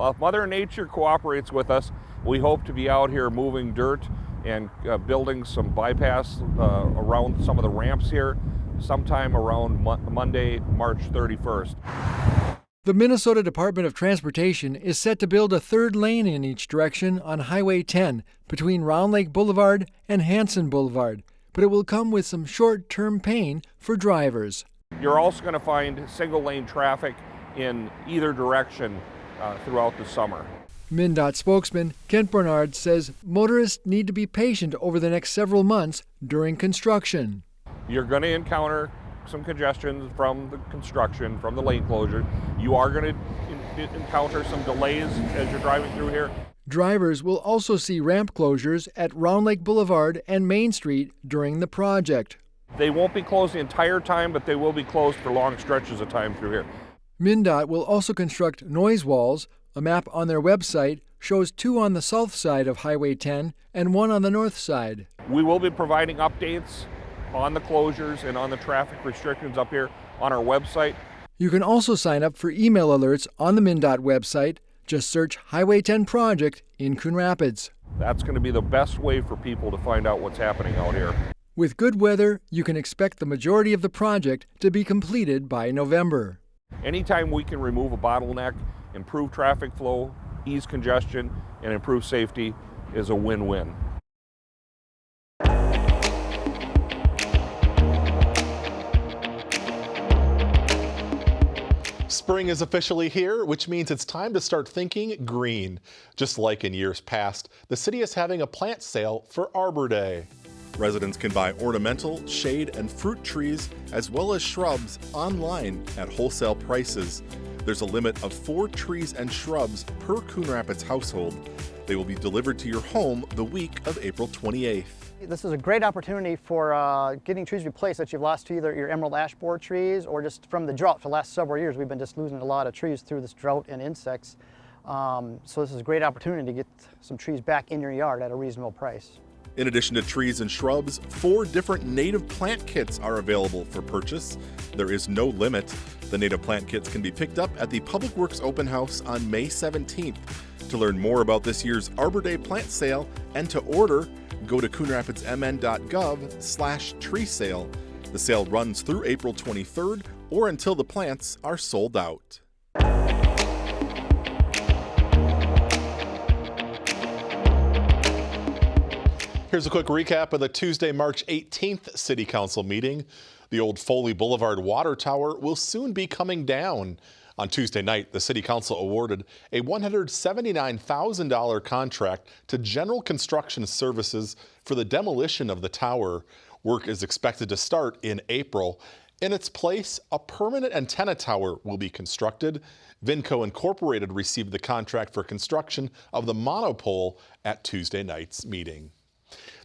Well, if Mother Nature cooperates with us, we hope to be out here moving dirt and building some bypass around some of the ramps here sometime around Monday, March 31st. The Minnesota Department of Transportation is set to build a third lane in each direction on Highway 10 between Round Lake Boulevard and Hanson Boulevard, but it will come with some short-term pain for drivers. You're also going to find single-lane traffic in either direction throughout the summer. MnDOT spokesman Kent Bernard says motorists need to be patient over the next several months during construction. You're going to encounter some congestion from the construction, from the lane closure. You are going to encounter some delays as you're driving through here. Drivers will also see ramp closures at Round Lake Boulevard and Main Street during the project. They won't be closed the entire time, but they will be closed for long stretches of time through here. MnDOT will also construct noise walls. A map on their website shows 2 on the south side of Highway 10 and 1 on the north side. We will be providing updates on the closures and on the traffic restrictions up here on our website. You can also sign up for email alerts on the MnDOT website. Just search Highway 10 Project in Coon Rapids. That's going to be the best way for people to find out what's happening out here. With good weather, you can expect the majority of the project to be completed by November. Anytime we can remove a bottleneck, improve traffic flow, ease congestion, and improve safety is a win-win. Spring is officially here, which means it's time to start thinking green. Just like in years past, the city is having a plant sale for Arbor Day. Residents can buy ornamental, shade, and fruit trees, as well as shrubs, online at wholesale prices. There's a limit of 4 trees and shrubs per Coon Rapids household. They will be delivered to your home the week of April 28th. This is a great opportunity for getting trees replaced that you've lost to either your emerald ash borer trees or just from the drought. For the last several years, we've been just losing a lot of trees through this drought and insects. So this is a great opportunity to get some trees back in your yard at a reasonable price. In addition to trees and shrubs, 4 different native plant kits are available for purchase. There is no limit. The native plant kits can be picked up at the Public Works Open House on May 17th. To learn more about this year's Arbor Day plant sale and to order, go to coonrapidsmn.gov/tree sale. The sale runs through April 23rd or until the plants are sold out. Here's a quick recap of the Tuesday, March 18th City Council meeting. The old Foley Boulevard water tower will soon be coming down. On Tuesday night, the City Council awarded a $179,000 contract to General Construction Services for the demolition of the tower. Work is expected to start in April. In its place, a permanent antenna tower will be constructed. Vinco Incorporated received the contract for construction of the monopole at Tuesday night's meeting.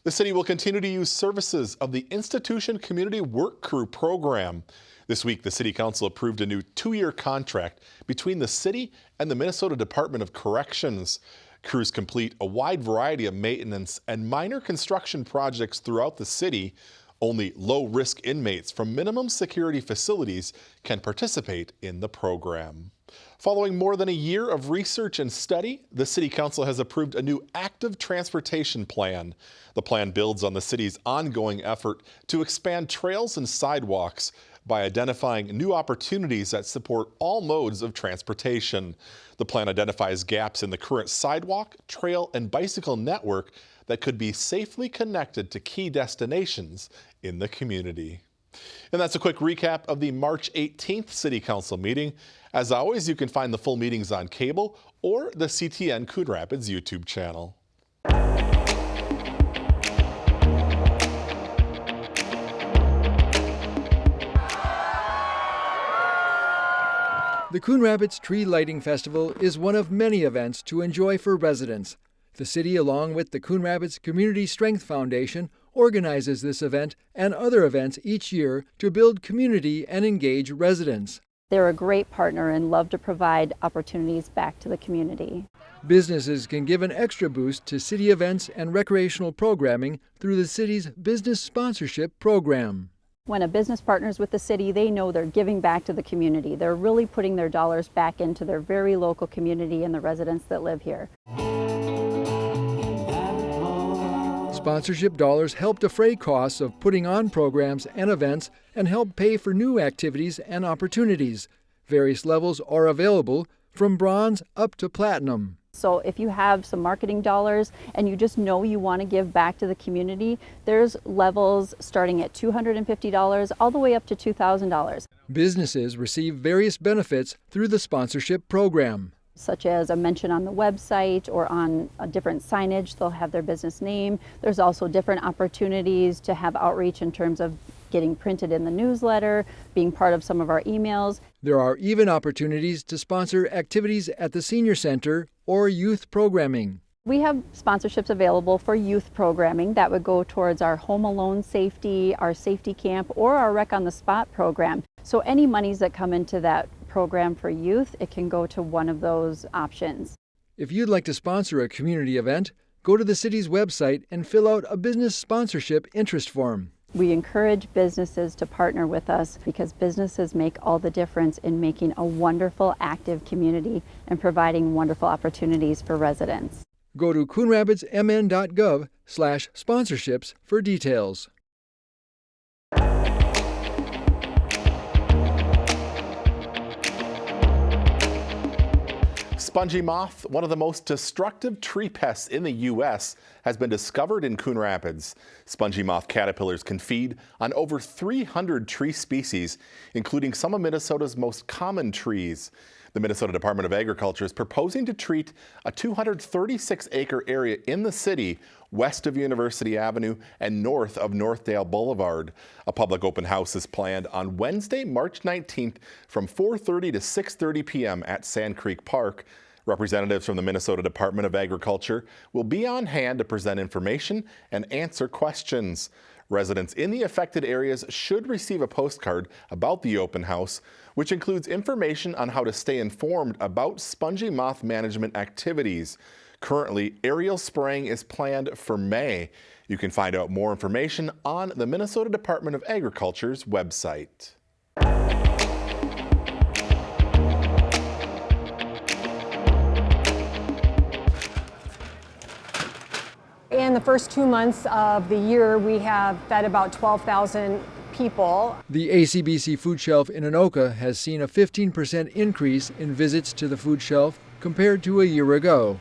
The city will continue to use services of the Institution Community Work Crew program. This week, the City Council approved a new 2-year contract between the city and the Minnesota Department of Corrections. Crews complete a wide variety of maintenance and minor construction projects throughout the city. Only low-risk inmates from minimum security facilities can participate in the program. Following more than a year of research and study, the City Council has approved a new active transportation plan. The plan builds on the city's ongoing effort to expand trails and sidewalks by identifying new opportunities that support all modes of transportation. The plan identifies gaps in the current sidewalk, trail, and bicycle network that could be safely connected to key destinations in the community. And that's a quick recap of the March 18th City Council meeting. As always, you can find the full meetings on cable or the CTN Coon Rapids YouTube channel. The Coon Rapids Tree Lighting Festival is one of many events to enjoy for residents. The city, along with the Coon Rapids Community Strength Foundation, organizes this event and other events each year to build community and engage residents. They're a great partner and love to provide opportunities back to the community. Businesses can give an extra boost to city events and recreational programming through the city's Business Sponsorship Program. When a business partners with the city, they know they're giving back to the community. They're really putting their dollars back into their very local community and the residents that live here. Sponsorship dollars help defray costs of putting on programs and events and help pay for new activities and opportunities. Various levels are available, from bronze up to platinum. So if you have some marketing dollars and you just know you want to give back to the community, there's levels starting at $250 all the way up to $2,000. Businesses receive various benefits through the sponsorship program, such as a mention on the website or on a different signage. They'll have their business name. There's also different opportunities to have outreach in terms of getting printed in the newsletter, being part of some of our emails. There are even opportunities to sponsor activities at the senior center or youth programming. We have sponsorships available for youth programming that would go towards our Home Alone safety, our safety camp, or our Rec on the Spot program. So any monies that come into that program for youth, it can go to one of those options. If you'd like to sponsor a community event, go to the city's website and fill out a business sponsorship interest form. We encourage businesses to partner with us because businesses make all the difference in making a wonderful, active community and providing wonderful opportunities for residents. Go to coonrapidsmn.gov/sponsorships for details. Spongy moth, one of the most destructive tree pests in the U.S., has been discovered in Coon Rapids. Spongy moth caterpillars can feed on over 300 tree species, including some of Minnesota's most common trees. The Minnesota Department of Agriculture is proposing to treat a 236-acre area in the city west of University Avenue and north of Northdale Boulevard. A public open house is planned on Wednesday, March 19th from 4:30 to 6:30 p.m. at Sand Creek Park. Representatives from the Minnesota Department of Agriculture will be on hand to present information and answer questions. Residents in the affected areas should receive a postcard about the open house, which includes information on how to stay informed about spongy moth management activities. Currently, aerial spraying is planned for May. You can find out more information on the Minnesota Department of Agriculture's website. In the first 2 months of the year, we have fed about 12,000 people. The ACBC food shelf in Anoka has seen a 15% increase in visits to the food shelf compared to a year ago.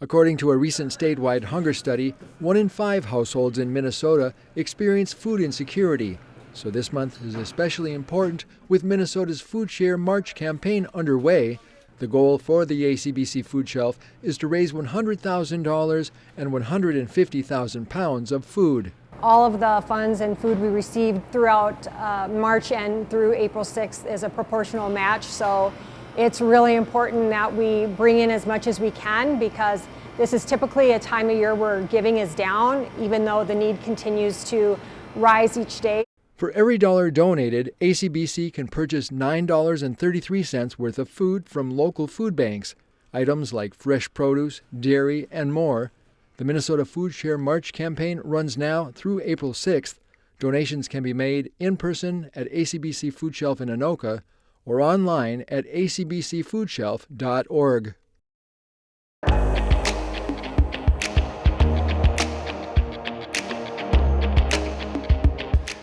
According to a recent statewide hunger study, 1 in 5 households in Minnesota experience food insecurity. So this month is especially important with Minnesota's Food Share March campaign underway. The goal for the ACBC food shelf is to raise $100,000 and 150,000 pounds of food. All of the funds and food we received throughout March and through April 6th is a proportional match. So it's really important that we bring in as much as we can because this is typically a time of year where giving is down, even though the need continues to rise each day. For every dollar donated, ACBC can purchase $9.33 worth of food from local food banks, items like fresh produce, dairy, and more. The Minnesota Food Share March campaign runs now through April 6th. Donations can be made in person at ACBC Food Shelf in Anoka or online at acbcfoodshelf.org.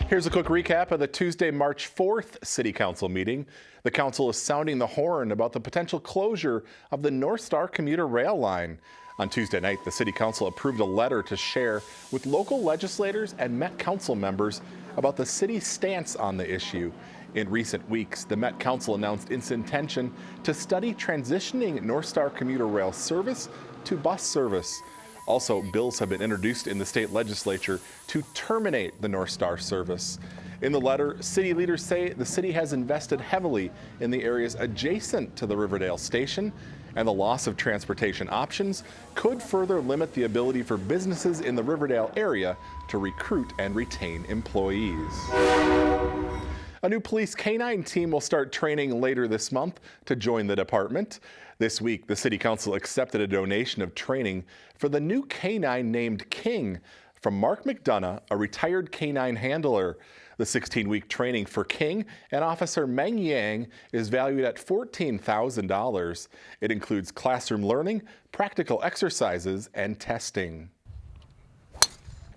Here's a quick recap of the Tuesday, March 4th City Council meeting. The council is sounding the horn about the potential closure of the North Star commuter rail line. On Tuesday night, the City Council approved a letter to share with local legislators and Met Council members about the city's stance on the issue. In recent weeks, the Met Council announced its intention to study transitioning North Star commuter rail service to bus service. Also, bills have been introduced in the state legislature to terminate the North Star service. In the letter, city leaders say the city has invested heavily in the areas adjacent to the Riverdale station, and the loss of transportation options could further limit the ability for businesses in the Riverdale area to recruit and retain employees. A new police canine team will start training later this month to join the department. This week, the City Council accepted a donation of training for the new canine named King from Mark McDonough, a retired canine handler. The 16-week training for King and Officer Meng Yang is valued at $14,000. It includes classroom learning, practical exercises, and testing.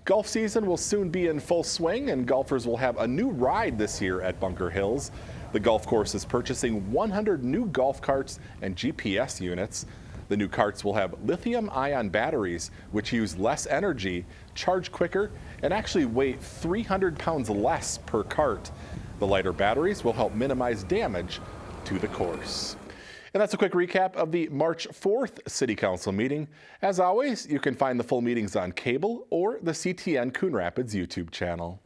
Golf season will soon be in full swing, and golfers will have a new ride this year at Bunker Hills. The golf course is purchasing 100 new golf carts and GPS units. The new carts will have lithium-ion batteries, which use less energy, charge quicker, and actually weigh 300 pounds less per cart. The lighter batteries will help minimize damage to the course. And that's a quick recap of the March 4th City Council meeting. As always, you can find the full meetings on cable or the CTN Coon Rapids YouTube channel.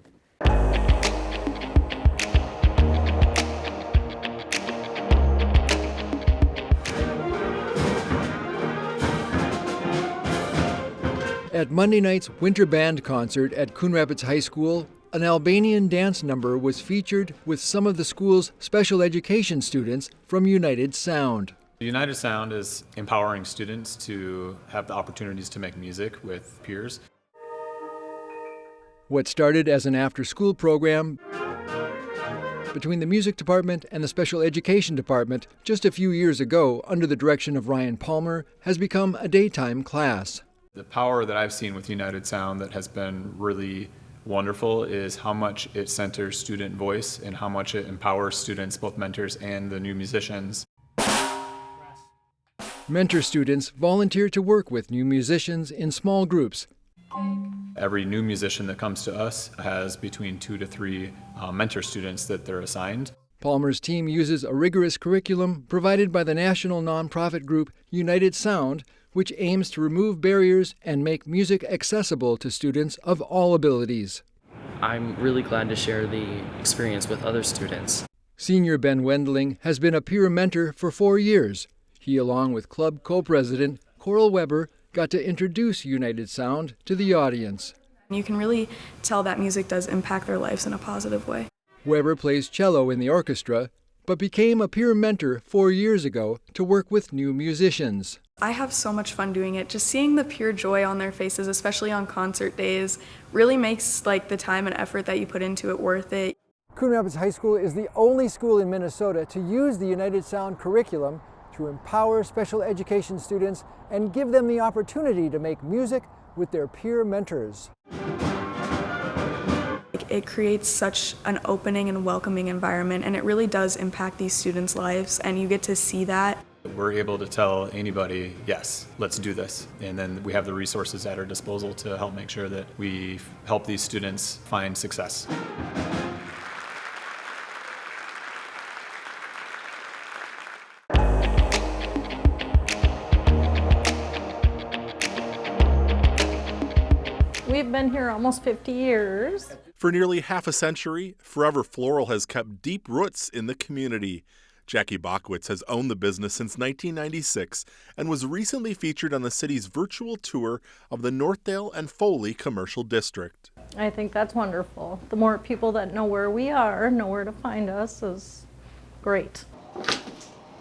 At Monday night's winter band concert at Coon Rapids High School, an Albanian dance number was featured with some of the school's special education students from United Sound. United Sound is empowering students to have the opportunities to make music with peers. What started as an after-school program between the music department and the special education department just a few years ago under the direction of Ryan Palmer has become a daytime class. The power that I've seen with United Sound that has been really wonderful is how much it centers student voice and how much it empowers students, both mentors and the new musicians. Mentor students volunteer to work with new musicians in small groups. Every new musician that comes to us has between 2 to 3 mentor students that they're assigned. Palmer's team uses a rigorous curriculum provided by the national nonprofit group United Sound, which aims to remove barriers and make music accessible to students of all abilities. I'm really glad to share the experience with other students. Senior Ben Wendling has been a peer mentor for 4 years. He, along with club co-president Coral Weber, got to introduce United Sound to the audience. You can really tell that music does impact their lives in a positive way. Weber plays cello in the orchestra, but became a peer mentor 4 years ago to work with new musicians. I have so much fun doing it. Just seeing the pure joy on their faces, especially on concert days, really makes the time and effort that you put into it worth it. Coon Rapids High School is the only school in Minnesota to use the United Sound curriculum to empower special education students and give them the opportunity to make music with their peer mentors. It creates such an opening and welcoming environment, and it really does impact these students' lives, and you get to see that. We're able to tell anybody, yes, let's do this. And then we have the resources at our disposal to help make sure that we help these students find success. We've been here almost 50 years. For nearly half a century, Forever Floral has kept deep roots in the community. Jackie Bachwitz has owned the business since 1996 and was recently featured on the city's virtual tour of the Northdale and Foley Commercial District. I think that's wonderful. The more people that know where we are, know where to find us, is great.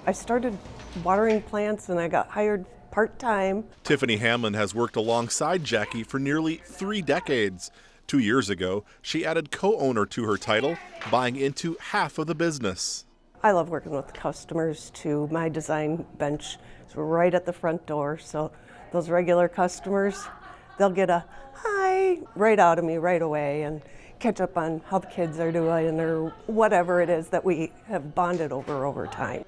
I started watering plants and I got hired part-time. Tiffany Hamlin has worked alongside Jackie for nearly 3 decades. 2 years ago, she added co-owner to her title, buying into half of the business. I love working with customers too. My design bench is right at the front door, so those regular customers, they'll get a hi right out of me right away and catch up on how the kids are doing or whatever it is that we have bonded over time.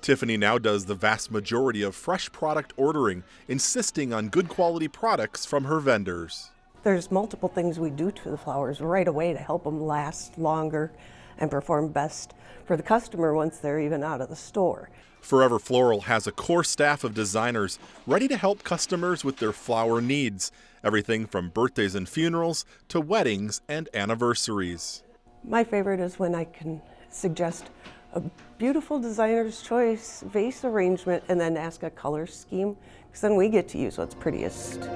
Tiffany now does the vast majority of fresh product ordering, insisting on good quality products from her vendors. There's multiple things we do to the flowers right away to help them last longer and perform best for the customer once they're even out of the store. Forever Floral has a core staff of designers ready to help customers with their flower needs, everything from birthdays and funerals to weddings and anniversaries. My favorite is when I can suggest a beautiful designer's choice vase arrangement and then ask a color scheme, because then we get to use what's prettiest.